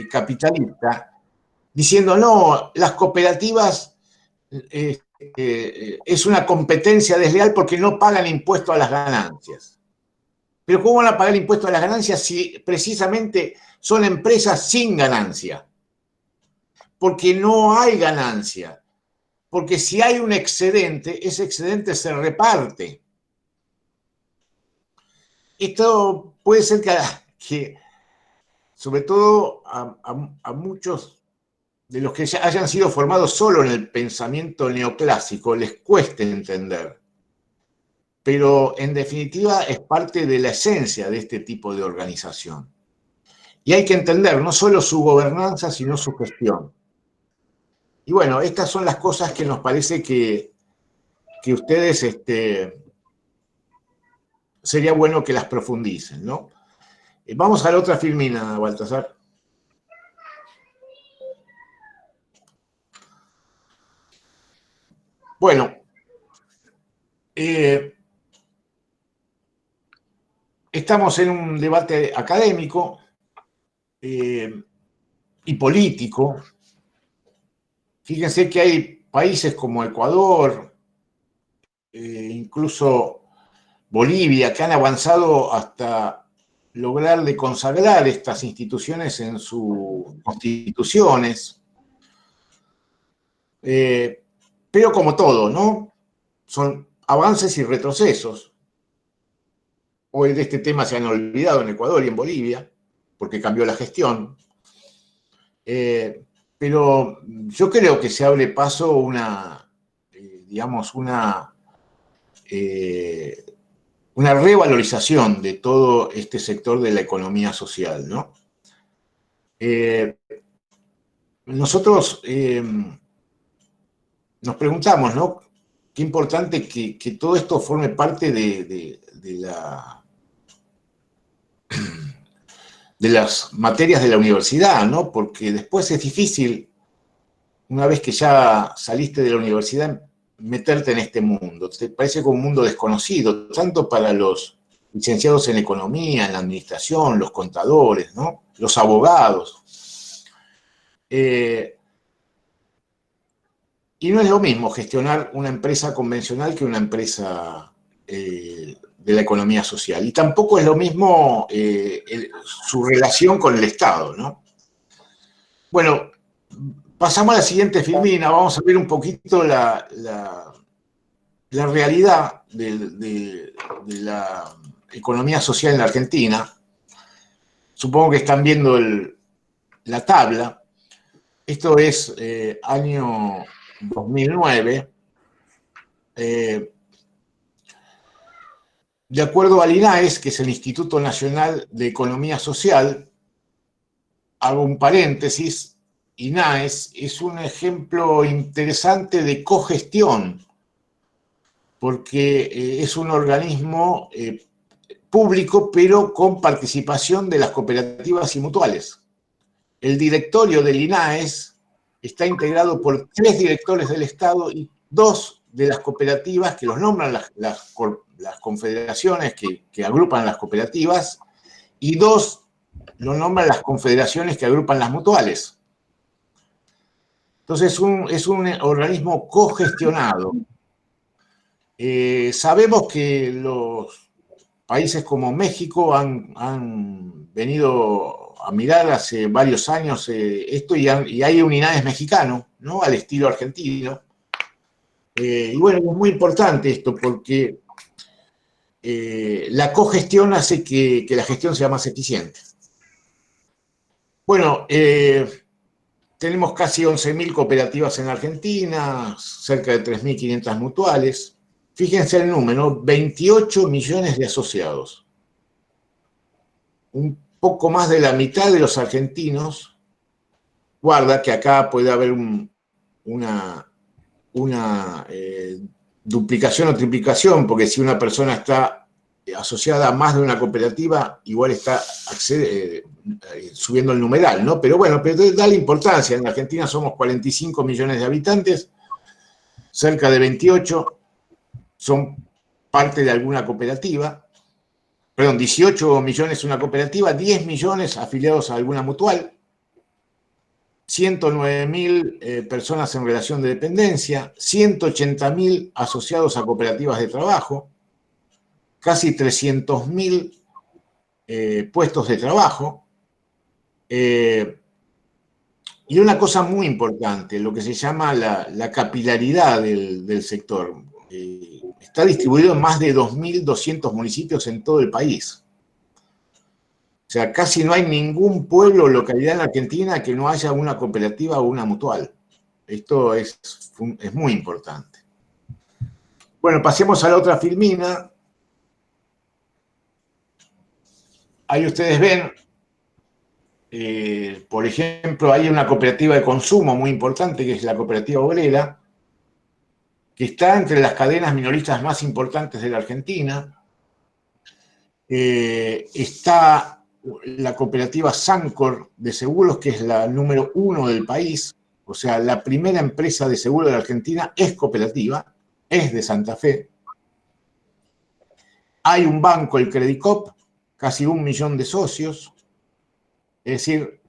capitalista, diciendo, no, las cooperativas es una competencia desleal porque no pagan impuesto a las ganancias. Pero ¿cómo van a pagar impuesto a las ganancias si precisamente son empresas sin ganancia? Porque no hay ganancia. Porque si hay un excedente, ese excedente se reparte. Esto puede ser que sobre todo a muchos de los que hayan sido formados solo en el pensamiento neoclásico les cueste entender. Pero en definitiva es parte de la esencia de este tipo de organización. Y hay que entender no solo su gobernanza, sino su gestión. Y bueno, estas son las cosas que nos parece que ustedes sería bueno que las profundicen, ¿no? Vamos a la otra filmina, Baltasar. Bueno, estamos en un debate académico y político. Fíjense que hay países como Ecuador, incluso Bolivia, que han avanzado hasta lograr de consagrar estas instituciones en sus constituciones. Pero como todo, ¿no? Son avances y retrocesos. Hoy de este tema se han olvidado en Ecuador y en Bolivia, porque cambió la gestión. Pero yo creo que se abre paso digamos, una revalorización de todo este sector de la economía social, ¿no? Nosotros nos preguntamos, ¿no? Qué importante que todo esto forme parte de las materias de la universidad, ¿no? Porque después es difícil, una vez que ya saliste de la universidad, meterte en este mundo. Te parece como un mundo desconocido, tanto para los licenciados en economía, en la administración, los contadores, ¿no? Los abogados. Y no es lo mismo gestionar una empresa convencional que una empresa de la economía social. Y tampoco es lo mismo su relación con el Estado, ¿no? Bueno, pasamos a la siguiente filmina. Vamos a ver un poquito la realidad de la economía social en la Argentina. Supongo que están viendo la tabla. Esto es año 2009. De acuerdo al INAES, que es el Instituto Nacional de Economía Social, hago un paréntesis, INAES es un ejemplo interesante de cogestión, porque es un organismo público, pero con participación de las cooperativas y mutuales. El directorio del INAES está integrado por 3 directores del Estado y 2 de las cooperativas, que los nombran las confederaciones que agrupan las cooperativas, y 2 lo nombran las confederaciones que agrupan las mutuales. Entonces es un organismo cogestionado. Sabemos que los países como México han venido a mirar hace varios años esto y hay un INAES mexicano, ¿no? Al estilo argentino. Y bueno, es muy importante esto porque la cogestión hace que la gestión sea más eficiente. Bueno, tenemos casi 11.000 cooperativas en Argentina, cerca de 3.500 mutuales. Fíjense el número, 28 millones de asociados. un poco más de la mitad de los argentinos, guarda que acá puede haber una duplicación o triplicación, porque si una persona está asociada a más de una cooperativa, igual está subiendo el numeral, ¿no? Pero bueno, pero da la importancia. En Argentina somos 45 millones de habitantes, cerca de 28 son parte de alguna cooperativa, perdón, 18 millones una cooperativa, 10 millones afiliados a alguna mutual, 109.000 personas en relación de dependencia, 180.000 asociados a cooperativas de trabajo, casi 300.000 puestos de trabajo, y una cosa muy importante, lo que se llama la capilaridad del sector. Está distribuido en más de 2.200 municipios en todo el país. O sea, casi no hay ningún pueblo o localidad en Argentina que no haya una cooperativa o una mutual. Esto es muy importante. Bueno, pasemos a la otra filmina. Ahí ustedes ven, por ejemplo, hay una cooperativa de consumo muy importante, que es la Cooperativa Obrera, que está entre las cadenas minoristas más importantes de la Argentina. Está la cooperativa Sancor de seguros, que es la número 1 del país, o sea, la primera empresa de seguro de la Argentina es cooperativa, es de Santa Fe. Hay un banco, el Credicop, casi 1 millón de socios, es decir,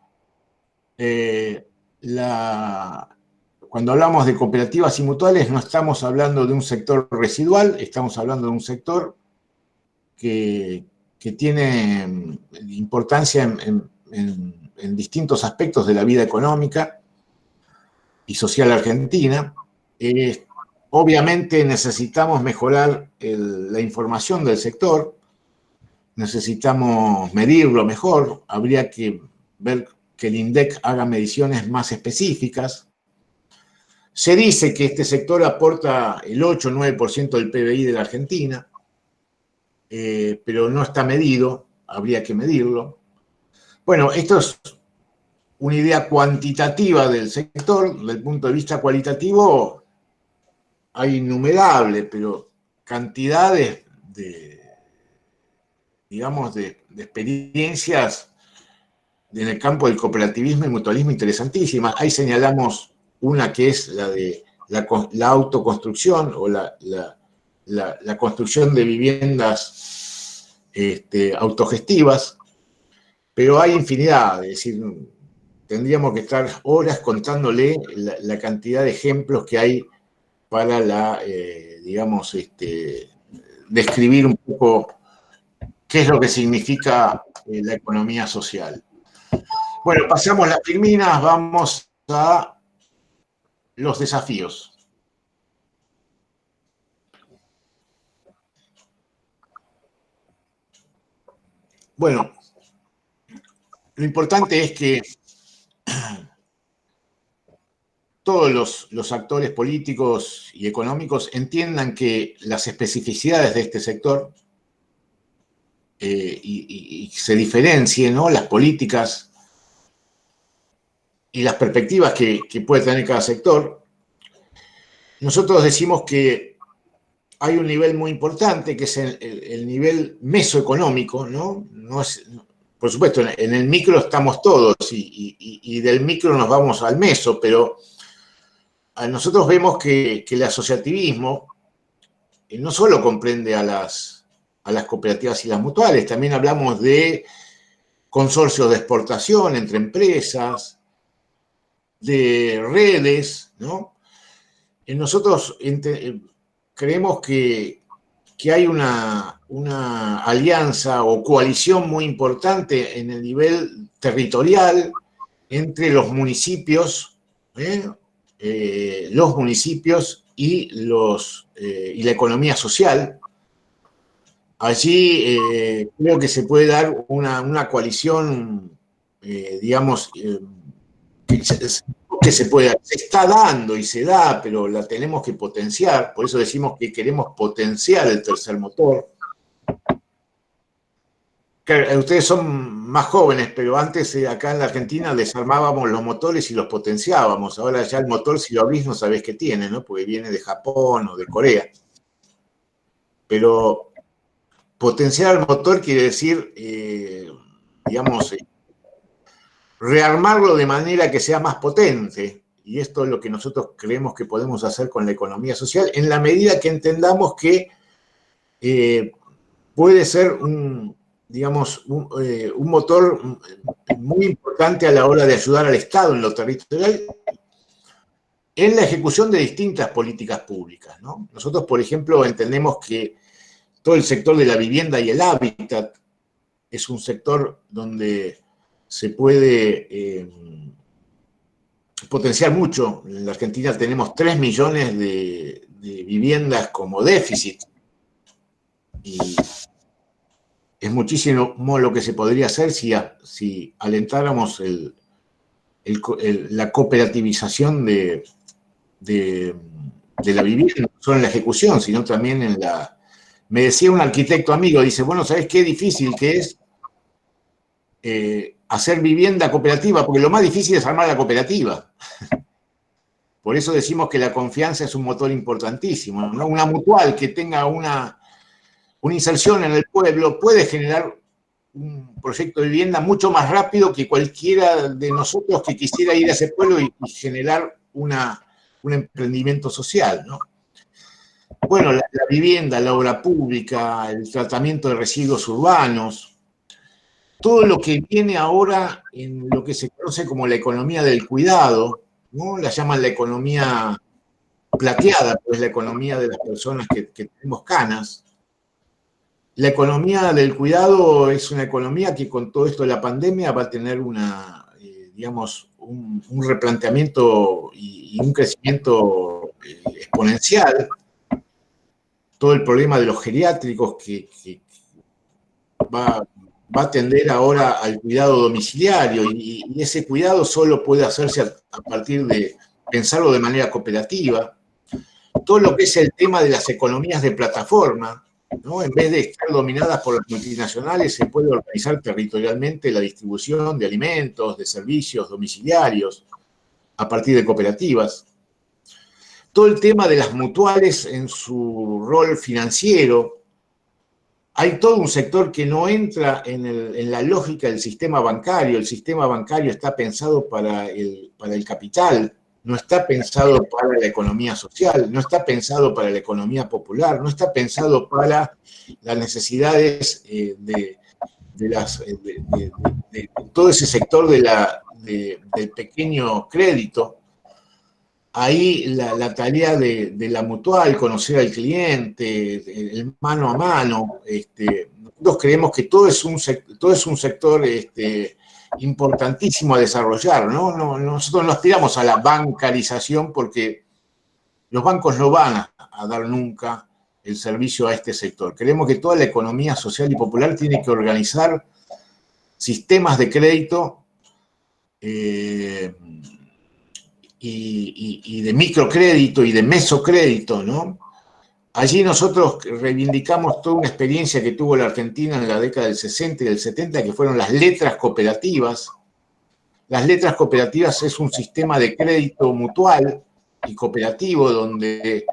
cuando hablamos de cooperativas y mutuales no estamos hablando de un sector residual, estamos hablando de un sector que tiene importancia en distintos aspectos de la vida económica y social argentina. Obviamente necesitamos mejorar la información del sector, necesitamos medirlo mejor, habría que ver que el INDEC haga mediciones más específicas. Se dice que este sector aporta el 8 o 9% del PBI de la Argentina, pero no está medido, habría que medirlo. Bueno, esto es una idea cuantitativa del sector. Desde el punto de vista cualitativo hay innumerables, pero cantidades digamos, de experiencias en el campo del cooperativismo y mutualismo interesantísimas. Ahí señalamos una que es la de la autoconstrucción o la construcción de viviendas autogestivas, pero hay infinidad, es decir, tendríamos que estar horas contándole la cantidad de ejemplos que hay para digamos, describir un poco qué es lo que significa la economía social. Bueno, pasamos las filminas, vamos a los desafíos. Bueno, lo importante es que todos los actores políticos y económicos entiendan que las especificidades de este sector y se diferencien, ¿no?, las políticas y las perspectivas que puede tener cada sector. Nosotros decimos que hay un nivel muy importante, que es el nivel mesoeconómico, ¿no? Por supuesto, en el micro estamos todos y del micro nos vamos al meso, pero nosotros vemos que el asociativismo no solo comprende a las cooperativas y las mutuales, también hablamos de consorcios de exportación entre empresas, de redes, ¿no? Nosotros creemos que hay una alianza o coalición muy importante en el nivel territorial entre los municipios, y la economía social. Allí creo que se puede dar una coalición, digamos, que se está dando y se da, pero la tenemos que potenciar. Por eso decimos que queremos potenciar el tercer motor. Claro, ustedes son más jóvenes, pero antes acá en la Argentina desarmábamos los motores y los potenciábamos. Ahora ya el motor, si lo abrís, no sabés qué tiene, ¿no? Porque viene de Japón o de Corea. Pero potenciar el motor quiere decir, digamos, rearmarlo de manera que sea más potente. Y esto es lo que nosotros creemos que podemos hacer con la economía social, en la medida que entendamos que puede ser un motor muy importante a la hora de ayudar al Estado en lo territorial en la ejecución de distintas políticas públicas, ¿no? Nosotros, por ejemplo, entendemos que todo el sector de la vivienda y el hábitat es un sector donde se puede potenciar mucho. En la Argentina tenemos 3 millones de viviendas como déficit y es muchísimo lo que se podría hacer si alentáramos la cooperativización de la vivienda, no solo en la ejecución, sino también en la... Me decía un arquitecto amigo, dice, bueno, ¿sabés qué difícil que es hacer vivienda cooperativa? Porque lo más difícil es armar la cooperativa. Por eso decimos que la confianza es un motor importantísimo, ¿no? Una mutual que tenga una inserción en el pueblo puede generar un proyecto de vivienda mucho más rápido que cualquiera de nosotros que quisiera ir a ese pueblo y generar un emprendimiento social, ¿no? Bueno, la vivienda, la obra pública, el tratamiento de residuos urbanos, todo lo que viene ahora en lo que se conoce como la economía del cuidado, ¿no? La llaman la economía plateada, pues la economía de las personas que tenemos canas. La economía del cuidado es una economía que con todo esto de la pandemia va a tener un replanteamiento y un crecimiento exponencial. Todo el problema de los geriátricos que va a tender ahora al cuidado domiciliario y ese cuidado solo puede hacerse a partir de pensarlo de manera cooperativa. Todo lo que es el tema de las economías de plataforma, ¿no? En vez de estar dominadas por las multinacionales, se puede organizar territorialmente la distribución de alimentos, de servicios domiciliarios a partir de cooperativas. Todo el tema de las mutuales en su rol financiero. Hay todo un sector que no entra en la lógica del sistema bancario. El sistema bancario está pensado para el capital, no está pensado para la economía social, no está pensado para la economía popular, no está pensado para las necesidades de todo ese sector del pequeño crédito. Ahí la tarea de la mutual, conocer al cliente, el mano a mano, nosotros creemos que todo es un sector importantísimo a desarrollar, ¿no? Nosotros no aspiramos a la bancarización porque los bancos no van a dar nunca el servicio a este sector. Creemos que toda la economía social y popular tiene que organizar sistemas de crédito y de microcrédito y de mesocrédito, ¿no? Allí nosotros reivindicamos toda una experiencia que tuvo la Argentina en la década del 60 y del 70, que fueron las letras cooperativas. Las letras cooperativas es un sistema de crédito mutual y cooperativo donde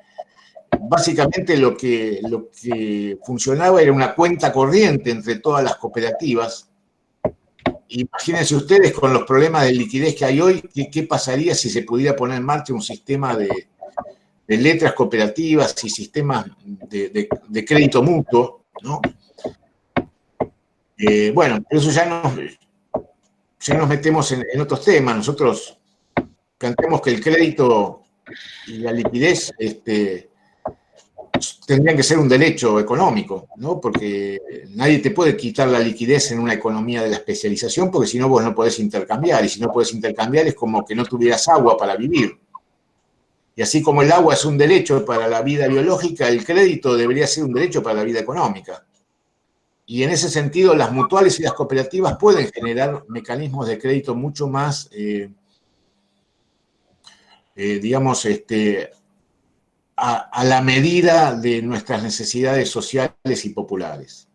básicamente lo que funcionaba era una cuenta corriente entre todas las cooperativas. Imagínense ustedes con los problemas de liquidez que hay hoy, ¿qué pasaría si se pudiera poner en marcha un sistema de letras cooperativas y sistemas de crédito mutuo, ¿no? Bueno, eso ya nos metemos en otros temas. Nosotros planteamos que el crédito y la liquidez tendrían que ser un derecho económico, ¿no? Porque nadie te puede quitar la liquidez en una economía de la especialización, porque si no vos no podés intercambiar, y si no podés intercambiar es como que no tuvieras agua para vivir. Y así como el agua es un derecho para la vida biológica, el crédito debería ser un derecho para la vida económica. Y en ese sentido, las mutuales y las cooperativas pueden generar mecanismos de crédito mucho más, digamos, a la medida de nuestras necesidades sociales y populares.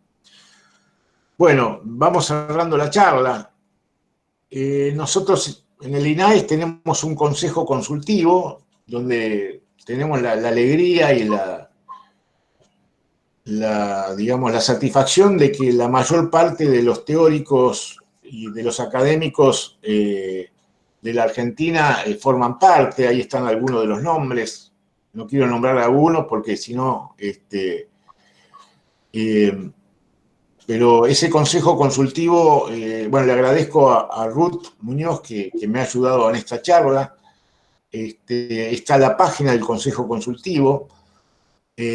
Bueno, vamos cerrando la charla. Nosotros en el INAES tenemos un consejo consultivo donde tenemos la alegría y digamos, la satisfacción de que la mayor parte de los teóricos y de los académicos de la Argentina forman parte. Ahí están algunos de los nombres. No quiero nombrar a algunos porque si no, pero ese consejo consultivo, bueno, le agradezco a Ruth Muñoz que me ha ayudado en esta charla. Está la página del consejo consultivo. La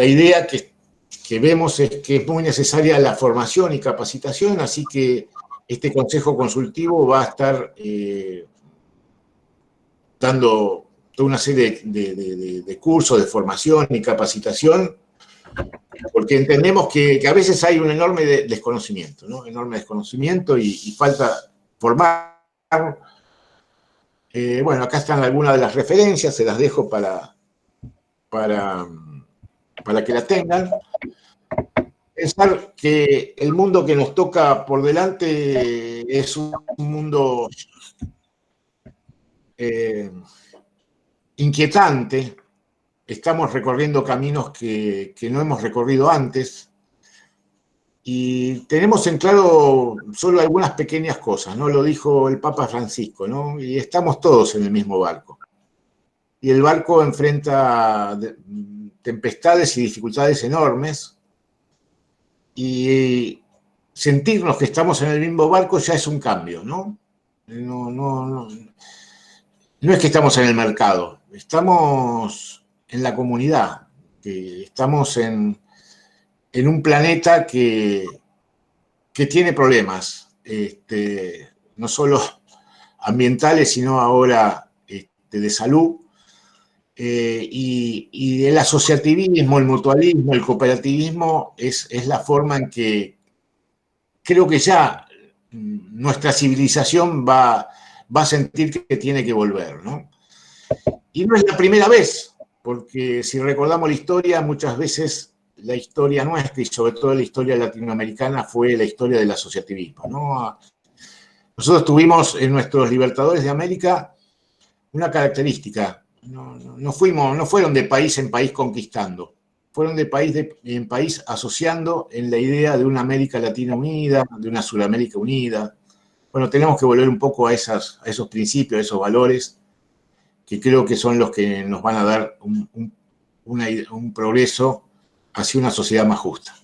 idea que vemos es que es muy necesaria la formación y capacitación, así que este consejo consultivo va a estar dando toda una serie de cursos de formación y capacitación, porque entendemos que a veces hay un enorme desconocimiento, ¿no? Enorme desconocimiento y falta formar. Bueno, acá están algunas de las referencias, se las dejo para que las tengan. Pensar que el mundo que nos toca por delante es un mundo inquietante. Estamos recorriendo caminos que no hemos recorrido antes y tenemos en claro solo algunas pequeñas cosas, ¿no? Lo dijo el Papa Francisco, ¿no? Y estamos todos en el mismo barco. Y el barco enfrenta tempestades y dificultades enormes, y sentirnos que estamos en el mismo barco ya es un cambio, ¿no? No es que estamos en el mercado, estamos en la comunidad, que estamos en un planeta que tiene problemas, no solo ambientales, sino ahora de salud. Y el asociativismo, el mutualismo, el cooperativismo es la forma en que creo que ya nuestra civilización va a sentir que tiene que volver, ¿no? Y no es la primera vez, porque si recordamos la historia, muchas veces la historia nuestra y sobre todo la historia latinoamericana fue la historia del asociativismo, ¿no? Nosotros tuvimos en nuestros libertadores de América una característica. No fueron de país en país conquistando, fueron de país en país asociando en la idea de una América Latina unida, de una Sudamérica unida. Bueno, tenemos que volver un poco a esos principios, a esos valores, que creo que son los que nos van a dar un progreso hacia una sociedad más justa.